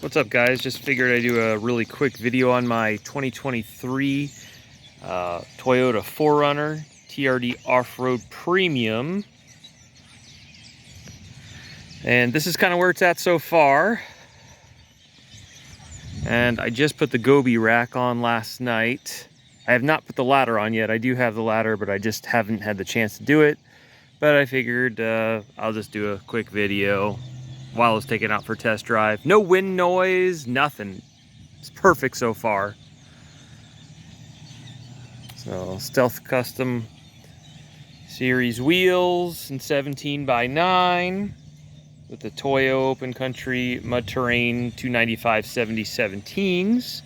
What's up, guys? Just figured I'd do a really quick video on my 2023 Toyota 4runner TRD Off-Road Premium. And this is kind of where it's at so far. And I just put the Gobi rack on last night. I have not put the ladder on yet. I do have the ladder, but I just haven't had the chance to do it. But I figured I'll just do a quick video while I was taking it out for test drive. No wind noise, nothing. It's perfect so far. So Stealth Custom Series wheels and 17x9 with the Toyo Open Country Mud Terrain 295 7017s.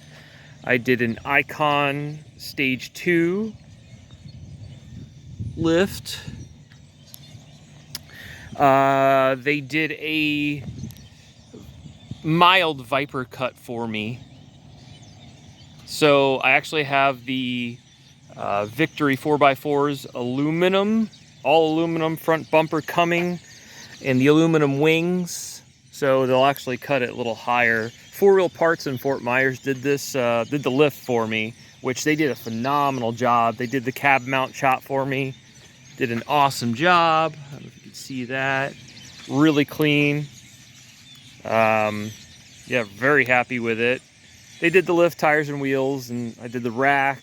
I did an Icon Stage 2 lift. They did a mild Viper cut for me. So I actually have the Victory 4x4's aluminum, all aluminum front bumper coming, and the aluminum wings. So they'll actually cut it a little higher. 4-Wheel Parts in Fort Myers did this, did the lift for me, which they did a phenomenal job. They did the cab mount shot for me. Did an awesome job. I don't know if you can see that. Really clean. Yeah, very happy with it. They did the lift, tires, and wheels, and I did the rack.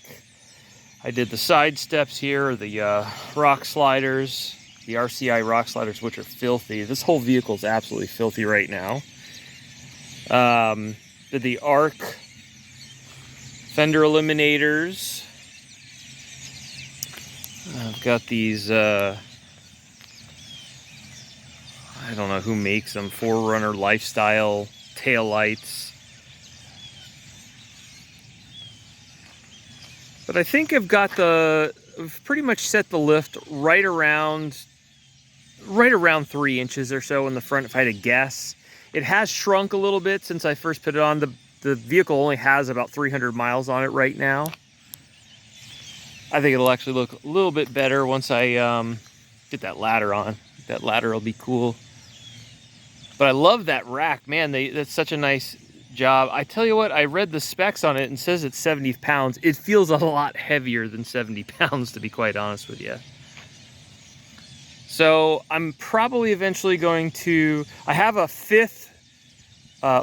I did the side steps here, the rock sliders, the RCI rock sliders, which are filthy. This whole vehicle is absolutely filthy right now. Did the arc fender eliminators. I've got these, I don't know who makes them, 4runner Lifestyle taillights. But I think I've pretty much set the lift right around 3 inches or so in the front, if I had to guess. It has shrunk a little bit since I first put it on. The vehicle only has about 300 miles on it right now. I think it'll actually look a little bit better once I get that ladder on. That ladder will be cool. But I love that rack, man. That's such a nice job. I tell you what, I read the specs on it and it says it's 70 pounds. It feels a lot heavier than 70 pounds, to be quite honest with you. So I'm probably eventually going to, I have a 5th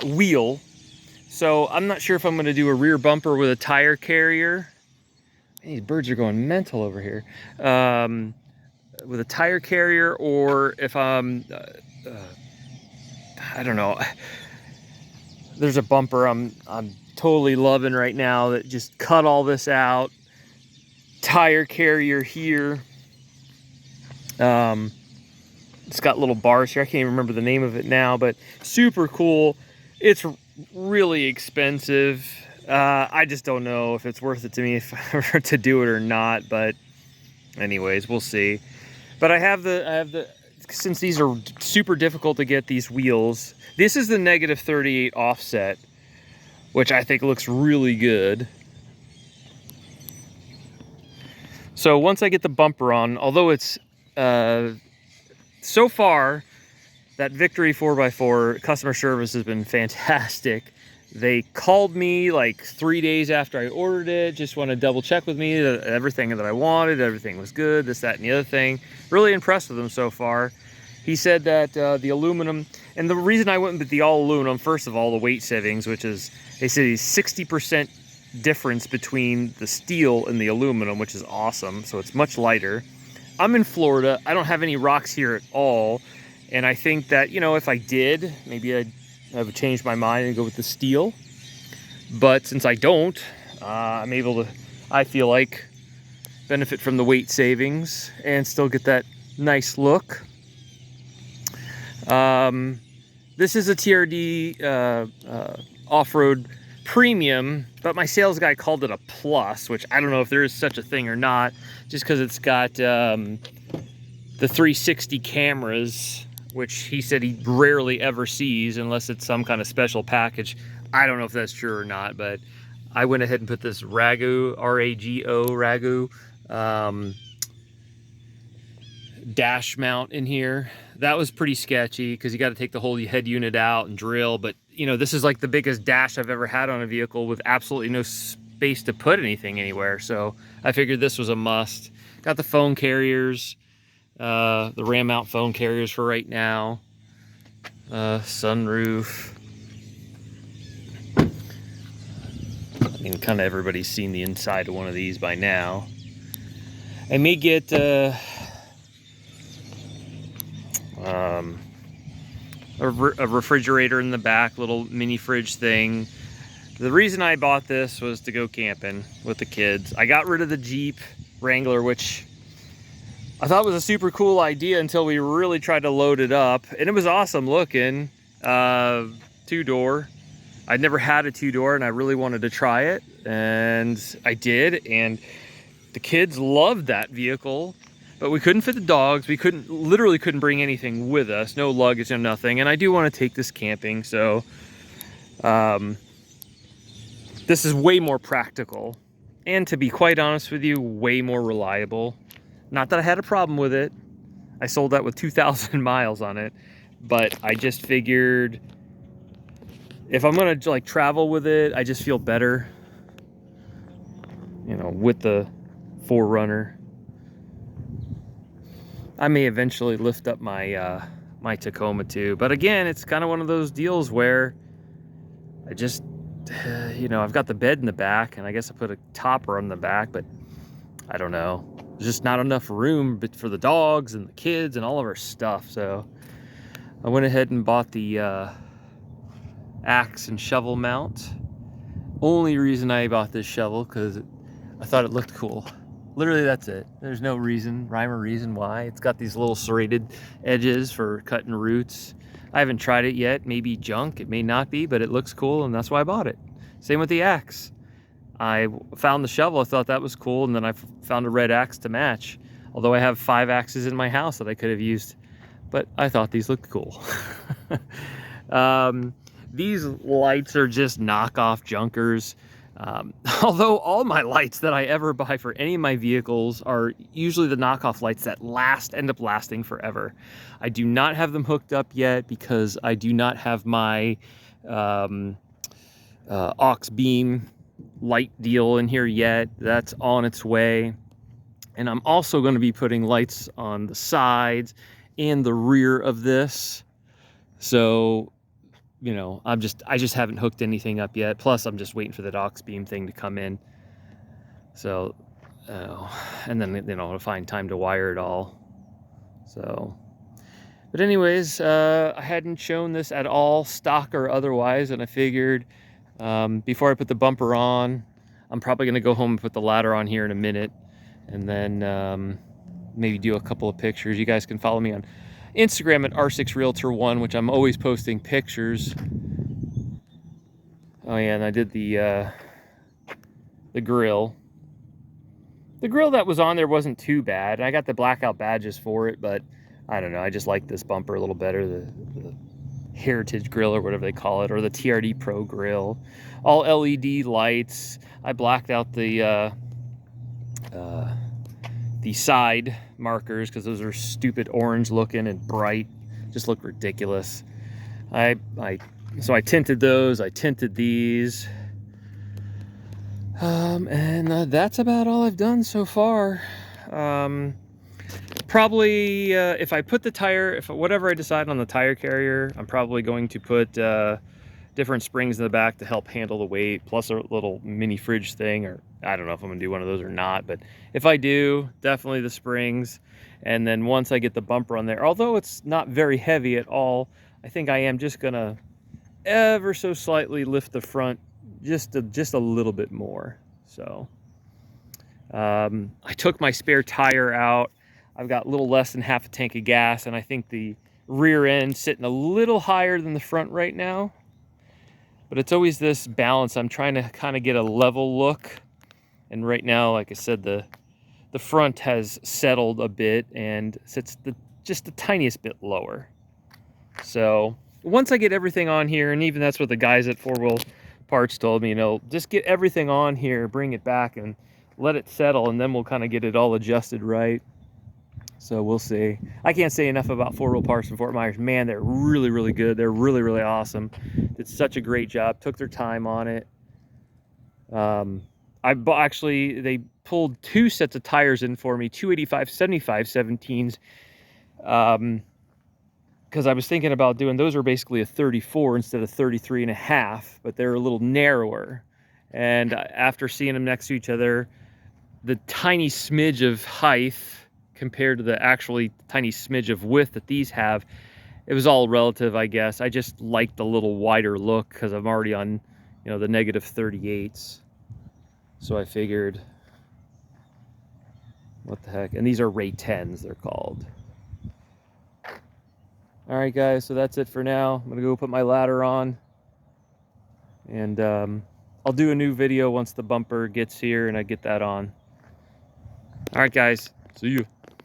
wheel. So I'm not sure if I'm going to do a rear bumper with a tire carrier. These birds are going mental over here. With a tire carrier, or if I'm, I don't know. There's a bumper I'm totally loving right now that just cut all this out. Tire carrier here. It's got little bars here. I can't even remember the name of it now, but super cool. It's really expensive. I just don't know if it's worth it to me to do it or not, but anyways, we'll see. But I have the since these are super difficult to get, these wheels, this is the -38 offset, which I think looks really good. So once I get the bumper on, although it's so far that Victory 4x4 customer service has been fantastic. They called me like 3 days after I ordered it, just want to double check with me that everything that I wanted, everything was good, this, that, and the other thing. Really impressed with them so far. He said that the aluminum, and the reason I went with the all aluminum, first of all, the weight savings, which is, they said he's 60% difference between the steel and the aluminum, which is awesome. So it's much lighter. I'm in Florida. I don't have any rocks here at all. And I think that, you know, if I did, maybe I would change my mind and go with the steel. But since I don't, I'm able to, I feel like, benefit from the weight savings and still get that nice look. This is a TRD off-road premium, but my sales guy called it a plus, which I don't know if there is such a thing or not, just because it's got the 360 cameras, which he said he rarely ever sees unless it's some kind of special package. I don't know if that's true or not, but I went ahead and put this Rago, R-A-G-O, Rago, dash mount in here. That was pretty sketchy because you got to take the whole head unit out and drill, but you know, this is like the biggest dash I've ever had on a vehicle with absolutely no space to put anything anywhere. So I figured this was a must. Got the phone carriers, the ram mount phone carriers for right now. Sunroof. I mean, kind of everybody's seen the inside of one of these by now. I may get a refrigerator in the back, little mini fridge thing. The reason I bought this was to go camping with the kids. I got rid of the Jeep Wrangler, which I thought was a super cool idea until we really tried to load it up, and it was awesome looking. 2-door. I'd never had a 2-door, and I really wanted to try it, and I did, and the kids loved that vehicle, but we couldn't fit the dogs. We literally couldn't bring anything with us, no luggage, no nothing, and I do want to take this camping, so this is way more practical, and to be quite honest with you, way more reliable. Not that I had a problem with it. I sold that with 2,000 miles on it, but I just figured if I'm gonna like travel with it, I just feel better, you know, with the 4runner. I may eventually lift up my my Tacoma too, but again, it's kind of one of those deals where I just, you know, I've got the bed in the back, and I guess I put a topper on the back, but I don't know. There's just not enough room for the dogs and the kids and all of our stuff, so I went ahead and bought the axe and shovel mount. Only reason I bought this shovel because I thought it looked cool. Literally, that's it. There's no rhyme or reason why. It's got these little serrated edges for cutting roots. I haven't tried it yet. Maybe junk, it may not be, but it looks cool, and that's why I bought it. Same with the axe. I found the shovel, I thought that was cool, and then I found a red axe to match. Although I have 5 axes in my house that I could have used, but I thought these looked cool. These lights are just knockoff junkers. Although all my lights that I ever buy for any of my vehicles are usually the knockoff lights that end up lasting forever. I do not have them hooked up yet because I do not have my aux beam light deal in here yet. That's on its way. And I'm also going to be putting lights on the sides and the rear of this. So, you know, I just haven't hooked anything up yet. Plus, I'm just waiting for the aux beam thing to come in. So, and then, you know, to find time to wire it all. So, but anyways, I hadn't shown this at all, stock or otherwise, and I figured before I put the bumper on, I'm probably going to go home and put the ladder on here in a minute, and then maybe do a couple of pictures. You guys can follow me on Instagram at R6Realtor1, which I'm always posting pictures. Oh yeah, and I did the grill. The grill that was on there wasn't too bad. I got the blackout badges for it, but I don't know. I just like this bumper a little better, the Heritage grill or whatever they call it, or the TRD Pro grill. All LED lights. I blacked out the side markers because those are stupid orange looking and bright, just look ridiculous. So I tinted those. I tinted these, and that's about all I've done so far. Probably if I put the tire, whatever I decide on the tire carrier, I'm probably going to put different springs in the back to help handle the weight, plus a little mini fridge thing, or I don't know if I'm gonna do one of those or not, but if I do, definitely the springs. And then once I get the bumper on there, although it's not very heavy at all, I think I am just gonna ever so slightly lift the front just a little bit more. So I took my spare tire out. I've got a little less than half a tank of gas, and I think the rear end sitting a little higher than the front right now. But it's always this balance. I'm trying to kind of get a level look. And right now, like I said, the front has settled a bit and sits just the tiniest bit lower. So once I get everything on here, and even that's what the guys at 4Wheel Parts told me, you know, just get everything on here, bring it back and let it settle, and then we'll kind of get it all adjusted right. So we'll see. I can't say enough about 4-wheel parts in Fort Myers. Man, they're really, really good. They're really, really awesome. Did such a great job. Took their time on it. Actually, they pulled 2 sets of tires in for me, 285/75 17s. Because I was thinking about doing, those are basically a 34 instead of 33.5, but they're a little narrower. And after seeing them next to each other, the tiny smidge of height compared to the actually tiny smidge of width that these have, it was all relative, I guess. I just liked the little wider look because I'm already on, you know, the negative 38s. So I figured, what the heck? And these are Ray 10s, they're called. All right, guys, so that's it for now. I'm gonna go put my ladder on, and I'll do a new video once the bumper gets here and I get that on. All right, guys, see you.